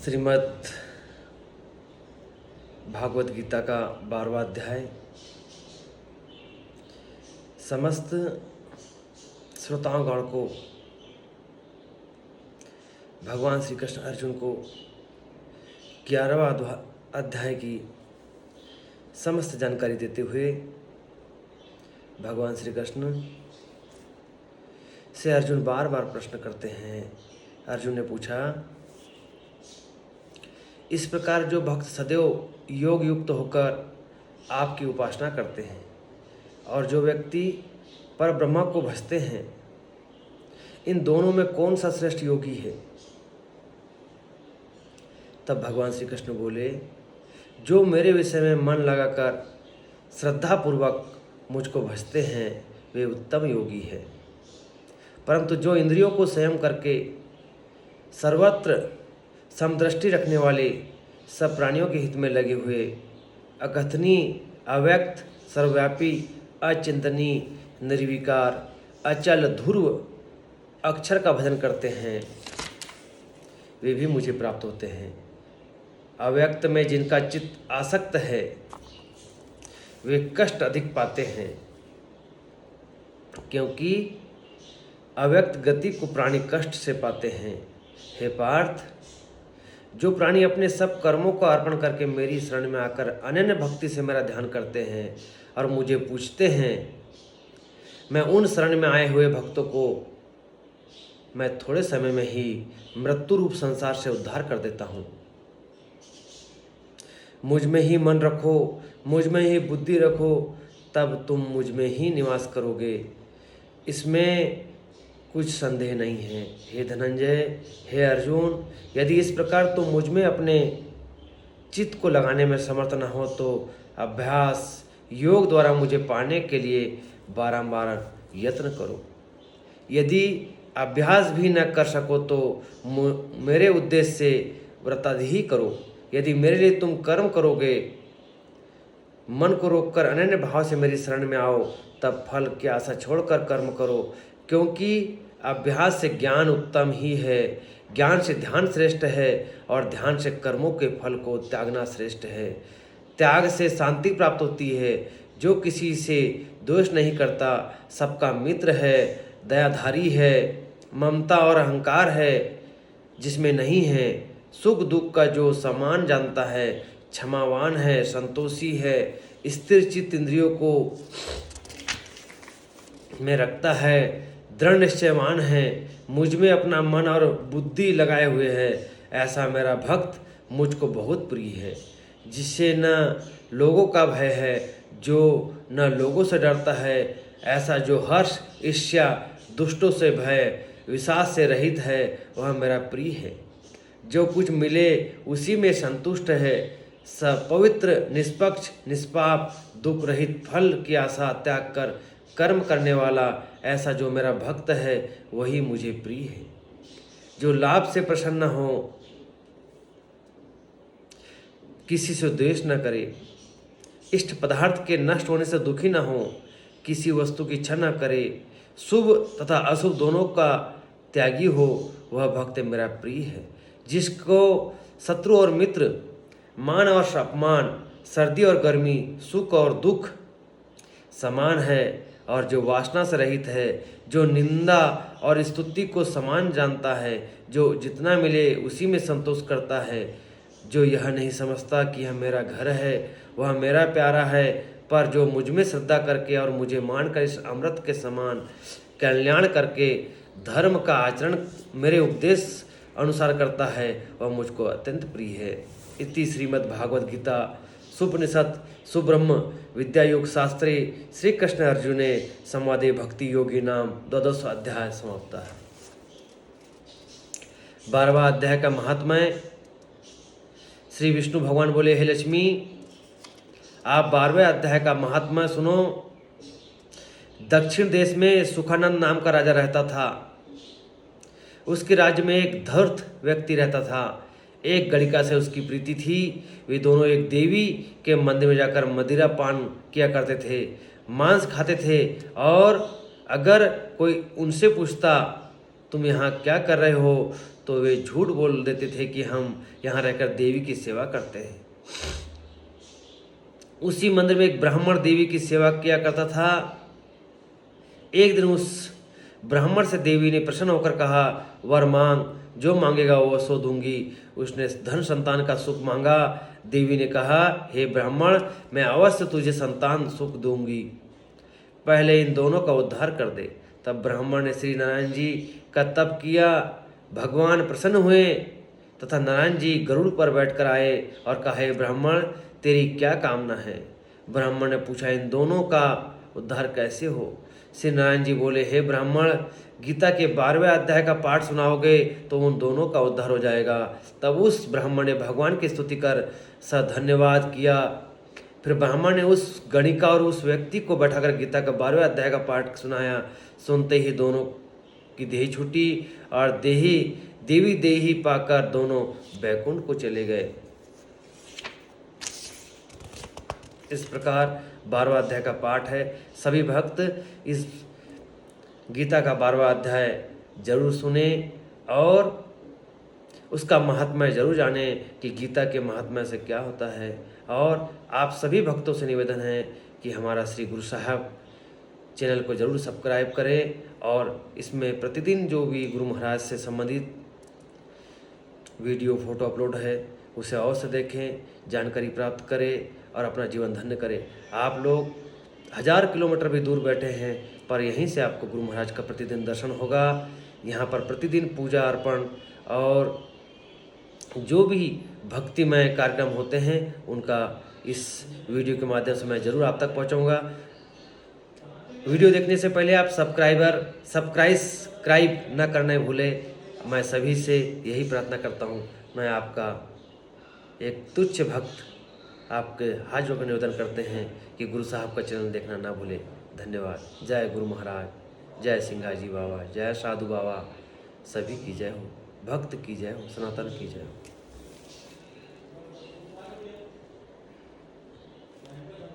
श्रीमद् भागवत गीता का 12वां अध्याय। समस्त श्रोतागण को भगवान श्री कृष्ण अर्जुन को 11वां अध्याय की समस्त जानकारी देते हुए भगवान श्री कृष्ण से अर्जुन बार बार प्रश्न करते हैं। अर्जुन ने पूछा, इस प्रकार जो भक्त सदैव योग युक्त होकर आपकी उपासना करते हैं और जो व्यक्ति पर ब्रह्मा को भजते हैं, इन दोनों में कौन सा श्रेष्ठ योगी है? तब भगवान श्री कृष्ण बोले, जो मेरे विषय में मन लगाकर श्रद्धापूर्वक मुझको भजते हैं वे उत्तम योगी है। परंतु जो इंद्रियों को संयम करके सर्वत्र समदृष्टि रखने वाले सब प्राणियों के हित में लगे हुए अकथनीय, अव्यक्त, सर्वव्यापी, अचिंतनीय, निर्विकार, अचल, ध्रुव अक्षर का भजन करते हैं, वे भी मुझे प्राप्त होते हैं। अव्यक्त में जिनका चित्त आसक्त है वे कष्ट अधिक पाते हैं, क्योंकि अव्यक्त गति को प्राणी कष्ट से पाते हैं। हे पार्थ, जो प्राणी अपने सब कर्मों को अर्पण करके मेरी शरण में आकर अनन्य भक्ति से मेरा ध्यान करते हैं और मुझे पूछते हैं, मैं उन शरण में आए हुए भक्तों को मैं थोड़े समय में ही मृत्यु रूप संसार से उद्धार कर देता हूँ। मुझ में ही मन रखो, मुझ में ही बुद्धि रखो, तब तुम मुझ में ही निवास करोगे, इसमें कुछ संदेह नहीं है। हे धनंजय, हे अर्जुन, यदि इस प्रकार तुम मुझ में अपने चित्त को लगाने में समर्थ न हो तो अभ्यास योग द्वारा मुझे पाने के लिए बारंबार यत्न करो। यदि अभ्यास भी न कर सको तो मेरे उद्देश्य से व्रताधि करो। यदि मेरे लिए तुम कर्म करोगे, मन को रोककर अनन्य भाव से मेरी शरण में आओ, तब फल की आशा छोड़कर कर्म करो, क्योंकि अभ्यास से ज्ञान उत्तम ही है, ज्ञान से ध्यान श्रेष्ठ है और ध्यान से कर्मों के फल को त्यागना श्रेष्ठ है। त्याग से शांति प्राप्त होती है। जो किसी से द्वेष नहीं करता, सबका मित्र है, दयाधारी है, ममता और अहंकार है जिसमें नहीं है, सुख दुख का जो समान जानता है, क्षमावान है, संतोषी है, स्थिर चित्त इंद्रियों को में रखता है, दृढ़ निश्चयवान है, मुझ में अपना मन और बुद्धि लगाए हुए है, ऐसा मेरा भक्त मुझको बहुत प्रिय है। जिससे न लोगों का भय है, जो न लोगों से डरता है, ऐसा जो हर्ष, ईर्ष्या, दुष्टों से भय, विषाद से रहित है, वह मेरा प्रिय है। जो कुछ मिले उसी में संतुष्ट है, सब पवित्र, निष्पक्ष, निष्पाप, दुख रहित, फल की आशा त्याग कर कर्म करने वाला, ऐसा जो मेरा भक्त है वही मुझे प्रिय है। जो लाभ से प्रसन्न हो, किसी से द्वेष न करे, इष्ट पदार्थ के नष्ट होने से दुखी न हो, किसी वस्तु की इच्छा न करे, शुभ तथा अशुभ दोनों का त्यागी हो, वह भक्त मेरा प्रिय है। जिसको शत्रु और मित्र, मान और अपमान, सर्दी और गर्मी, सुख और दुख समान है, और जो वासना से रहित है, जो निंदा और स्तुति को समान जानता है, जो जितना मिले उसी में संतोष करता है, जो यह नहीं समझता कि यह मेरा घर है, वह मेरा प्यारा है, पर जो मुझ में श्रद्धा करके और मुझे मानकर इस अमृत के समान कल्याण करके धर्म का आचरण मेरे उपदेश अनुसार करता है, वह मुझको अत्यंत प्रिय है। इति श्रीमद्भागवत गीता सुपनिषद सुब्रह्म विद्या योग शास्त्रे श्री कृष्ण अर्जुने संवादे भक्ति योगी नाम 12वां अध्याय समाप्त है। 12वां अध्याय का महात्म्य। श्री विष्णु भगवान बोले, हे लक्ष्मी, आप 12वें अध्याय का महात्म्य सुनो। दक्षिण देश में सुखानंद नाम का राजा रहता था। उसके राज्य में एक धूर्त व्यक्ति रहता था। एक गणिका से उसकी प्रीति थी। वे दोनों एक देवी के मंदिर में जाकर मदिरा पान किया करते थे, मांस खाते थे, और अगर कोई उनसे पूछता तुम यहाँ क्या कर रहे हो, तो वे झूठ बोल देते थे कि हम यहाँ रहकर देवी की सेवा करते हैं। उसी मंदिर में एक ब्राह्मण देवी की सेवा किया करता था। एक दिन उस ब्राह्मण से देवी ने प्रसन्न होकर कहा, वर मांग, जो मांगेगा वो सो दूंगी। उसने धन संतान का सुख मांगा। देवी ने कहा, हे ब्राह्मण, मैं अवश्य तुझे संतान सुख दूंगी, पहले इन दोनों का उद्धार कर दे। तब ब्राह्मण ने श्री नारायण जी का तप किया। भगवान प्रसन्न हुए तथा नारायण जी गरुड़ पर बैठकर आए और कहा, हे ब्राह्मण, तेरी क्या कामना है? ब्राह्मण ने पूछा, इन दोनों का उद्धार कैसे हो? श्री नारायण जी बोले, हे ब्राह्मण, गीता के 12वें अध्याय का पाठ सुनाओगे तो उन दोनों का उद्धार हो जाएगा। तब उस ब्राह्मण ने भगवान की स्तुति कर धन्यवाद किया। फिर ब्राह्मण ने उस गणिका और उस व्यक्ति को बैठाकर गीता का 12वें अध्याय का पाठ सुनाया। सुनते ही दोनों की देही छूटी और देवी देही पाकर दोनों बैकुंठ को चले गए। इस प्रकार 12वां अध्याय का पाठ है। सभी भक्त इस गीता का 12वां अध्याय जरूर सुने और उसका महात्म्य जरूर जाने कि गीता के महात्म्य से क्या होता है। और आप सभी भक्तों से निवेदन है कि हमारा श्री गुरु साहब चैनल को जरूर सब्सक्राइब करें और इसमें प्रतिदिन जो भी गुरु महाराज से संबंधित वीडियो फोटो अपलोड है उसे अवश्य देखें, जानकारी प्राप्त करें और अपना जीवन धन्य करें। आप लोग 1000 किलोमीटर भी दूर बैठे हैं पर यहीं से आपको गुरु महाराज का प्रतिदिन दर्शन होगा। यहाँ पर प्रतिदिन पूजा अर्पण और जो भी भक्तिमय कार्यक्रम होते हैं उनका इस वीडियो के माध्यम से मैं ज़रूर आप तक पहुँचाऊँगा। वीडियो देखने से पहले आप सब्सक्राइब न करने भूलें। मैं सभी से यही प्रार्थना करता हूँ। मैं आपका एक तुच्छ भक्त आपके हाथ जोड़कर निवेदन करते हैं कि गुरु साहब का चैनल देखना ना भूलें। धन्यवाद। जय गुरु महाराज, जय सिंगाजी बाबा, जय साधु बाबा। सभी की जय हो, भक्त की जय हो, सनातन की जय हो।